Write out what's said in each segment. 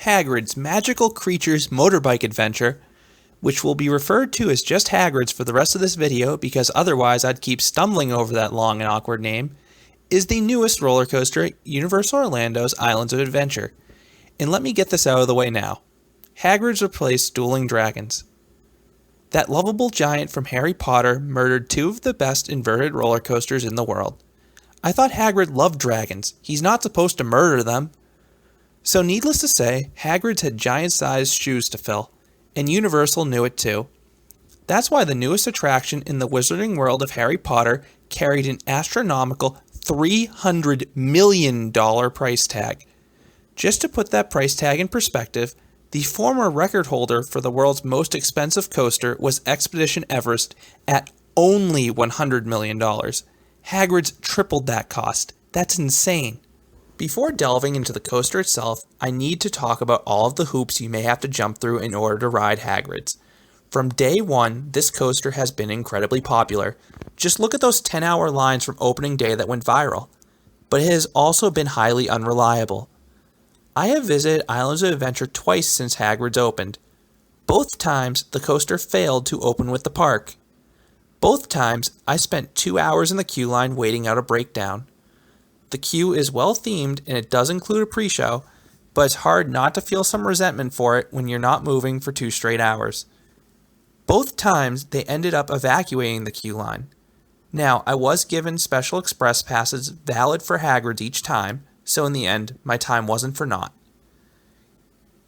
Hagrid's Magical Creatures Motorbike Adventure, which will be referred to as just Hagrid's for the rest of this video because otherwise I'd keep stumbling over that long and awkward name, is the newest roller coaster at Universal Orlando's Islands of Adventure. And let me get this out of the way now. Hagrid's replaced dueling dragons. That lovable giant from Harry Potter murdered two of the best inverted roller coasters in the world. I thought Hagrid loved dragons. He's not supposed to murder them. So needless to say, Hagrid's had giant-sized shoes to fill, and Universal knew it too. That's why the newest attraction in the wizarding world of Harry Potter carried an astronomical $300 million price tag. Just to put that price tag in perspective, the former record holder for the world's most expensive coaster was Expedition Everest at only $100 million. Hagrid's tripled that cost. That's insane. Before delving into the coaster itself, I need to talk about all of the hoops you may have to jump through in order to ride Hagrid's. From day one, this coaster has been incredibly popular. Just look at those 10-hour lines from opening day that went viral. But it has also been highly unreliable. I have visited Islands of Adventure twice since Hagrid's opened. Both times, the coaster failed to open with the park. Both times, I spent 2 hours in the queue line waiting out a breakdown. The queue is well themed and it does include a pre-show, but it's hard not to feel some resentment for it when you're not moving for 2 straight hours. Both times, they ended up evacuating the queue line. Now, I was given special express passes valid for Hagrid's each time, so in the end, my time wasn't for naught.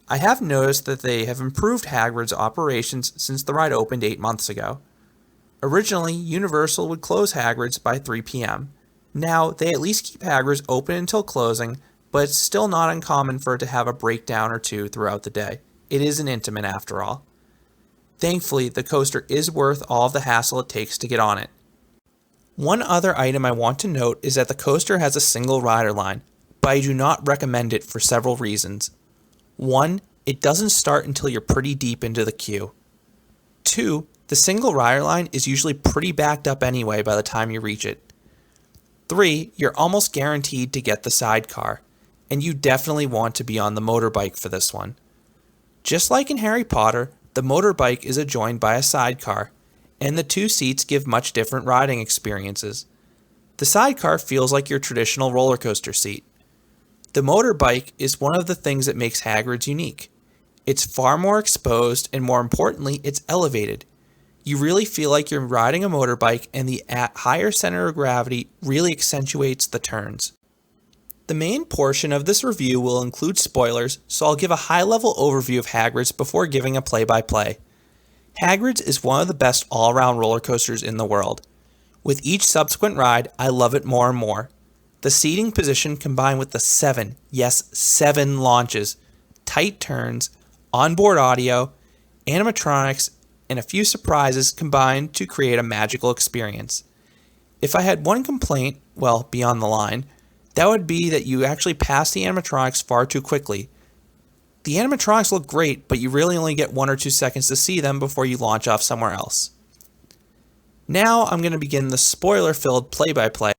I have noticed that they have improved Hagrid's operations since the ride opened 8 months ago. Originally, Universal would close Hagrid's by 3 p.m. Now, they at least keep Hagrid's open until closing, but it's still not uncommon for it to have a breakdown or two throughout the day. It is an Intamin after all. Thankfully, the coaster is worth all of the hassle it takes to get on it. One other item I want to note is that the coaster has a single rider line, but I do not recommend it for several reasons. 1, it doesn't start until you're pretty deep into the queue. 2, the single rider line is usually pretty backed up anyway by the time you reach it. 3, you're almost guaranteed to get the sidecar, and you definitely want to be on the motorbike for this one. Just like in Harry Potter, the motorbike is adjoined by a sidecar, and the 2 seats give much different riding experiences. The sidecar feels like your traditional roller coaster seat. The motorbike is one of the things that makes Hagrid's unique. It's far more exposed, and more importantly, it's elevated. You really feel like you're riding a motorbike, and the higher center of gravity really accentuates the turns. The main portion of this review will include spoilers, so I'll give a high-level overview of Hagrid's before giving a play-by-play. Hagrid's is one of the best all-around roller coasters in the world. With each subsequent ride, I love it more and more. The seating position combined with the 7 launches, tight turns, onboard audio, animatronics, and a few surprises combined to create a magical experience. If I had one complaint, well, beyond the line, that would be that you actually pass the animatronics far too quickly. The animatronics look great, but you really only get 1 or 2 seconds to see them before you launch off somewhere else. Now I'm going to begin the spoiler-filled play-by-play.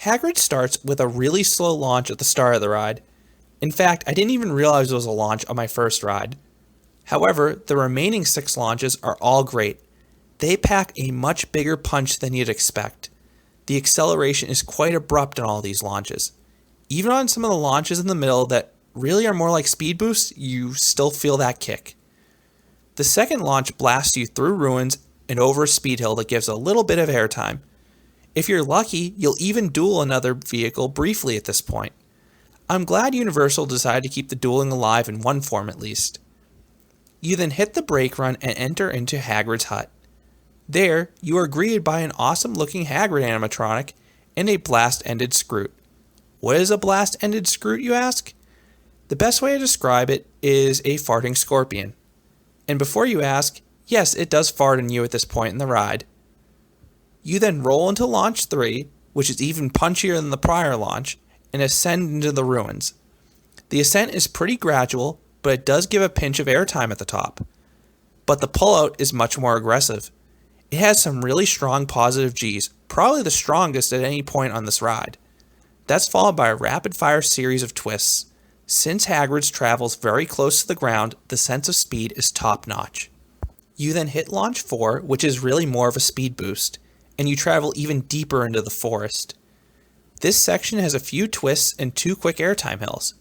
Hagrid starts with a really slow launch at the start of the ride. In fact, I didn't even realize it was a launch on my first ride. However, the remaining 6 launches are all great. They pack a much bigger punch than you'd expect. The acceleration is quite abrupt on all these launches. Even on some of the launches in the middle that really are more like speed boosts, you still feel that kick. The second launch blasts you through ruins and over a speed hill that gives a little bit of airtime. If you're lucky, you'll even duel another vehicle briefly at this point. I'm glad Universal decided to keep the dueling alive in one form at least. You then hit the brake run and enter into Hagrid's hut. There, you are greeted by an awesome-looking Hagrid animatronic and a blast-ended Scroot. What is a blast-ended Scroot, you ask? The best way to describe it is a farting scorpion. And before you ask, yes, it does fart on you at this point in the ride. You then roll into Launch 3, which is even punchier than the prior launch, and ascend into the ruins. The ascent is pretty gradual, but it does give a pinch of airtime at the top. But the pullout is much more aggressive. It has some really strong positive Gs, probably the strongest at any point on this ride. That's followed by a rapid-fire series of twists. Since Hagrid's travels very close to the ground, the sense of speed is top-notch. You then hit launch 4, which is really more of a speed boost, and you travel even deeper into the forest. This section has a few twists and 2 quick airtime hills.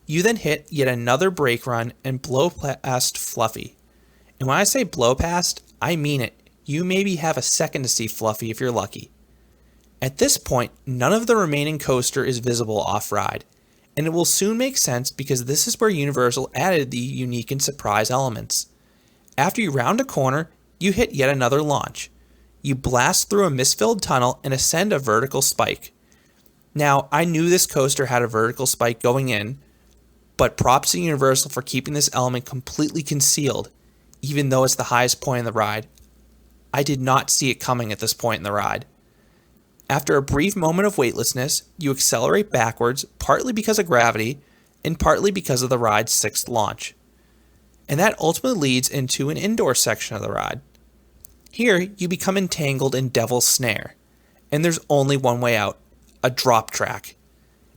You then hit yet another brake run and blow past Fluffy. And when I say blow past, I mean it. You maybe have a second to see Fluffy if you're lucky. At this point, none of the remaining coaster is visible off-ride, and it will soon make sense because this is where Universal added the unique and surprise elements. After you round a corner, you hit yet another launch. You blast through a mist-filled tunnel and ascend a vertical spike. Now, I knew this coaster had a vertical spike going in, but props to Universal for keeping this element completely concealed, even though it's the highest point in the ride. I did not see it coming at this point in the ride. After a brief moment of weightlessness, you accelerate backwards, partly because of gravity, and partly because of the ride's 6th launch. And that ultimately leads into an indoor section of the ride. Here, you become entangled in Devil's Snare, and there's only one way out, a drop track.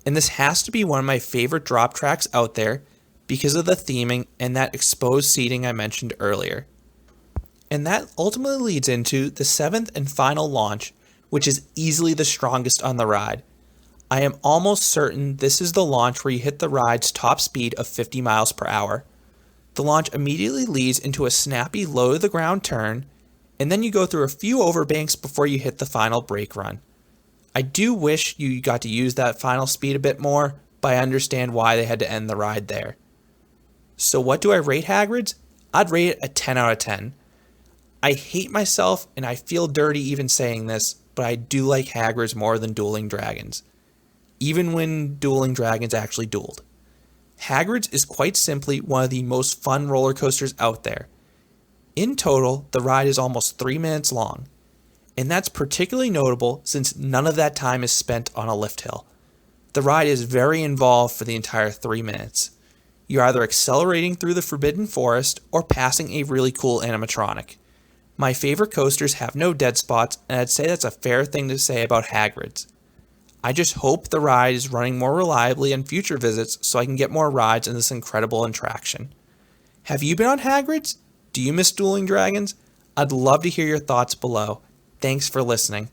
And this has to be one of my favorite drop tracks out there because of the theming and that exposed seating I mentioned earlier. And that ultimately leads into the 7th and final launch, which is easily the strongest on the ride. I am almost certain this is the launch where you hit the ride's top speed of 50 miles per hour. The launch immediately leads into a snappy low to the ground turn, and then you go through a few overbanks before you hit the final brake run. I do wish you got to use that final speed a bit more, but I understand why they had to end the ride there. So what do I rate Hagrid's? I'd rate it a 10 out of 10. I hate myself and I feel dirty even saying this, but I do like Hagrid's more than Dueling Dragons, even when Dueling Dragons actually dueled. Hagrid's is quite simply one of the most fun roller coasters out there. In total, the ride is almost 3 minutes long, and that's particularly notable since none of that time is spent on a lift hill. The ride is very involved for the entire 3 minutes. You're either accelerating through the Forbidden Forest or passing a really cool animatronic. My favorite coasters have no dead spots, and I'd say that's a fair thing to say about Hagrid's. I just hope the ride is running more reliably on future visits so I can get more rides in this incredible attraction. Have you been on Hagrid's? Do you miss Dueling Dragons? I'd love to hear your thoughts below. Thanks for listening.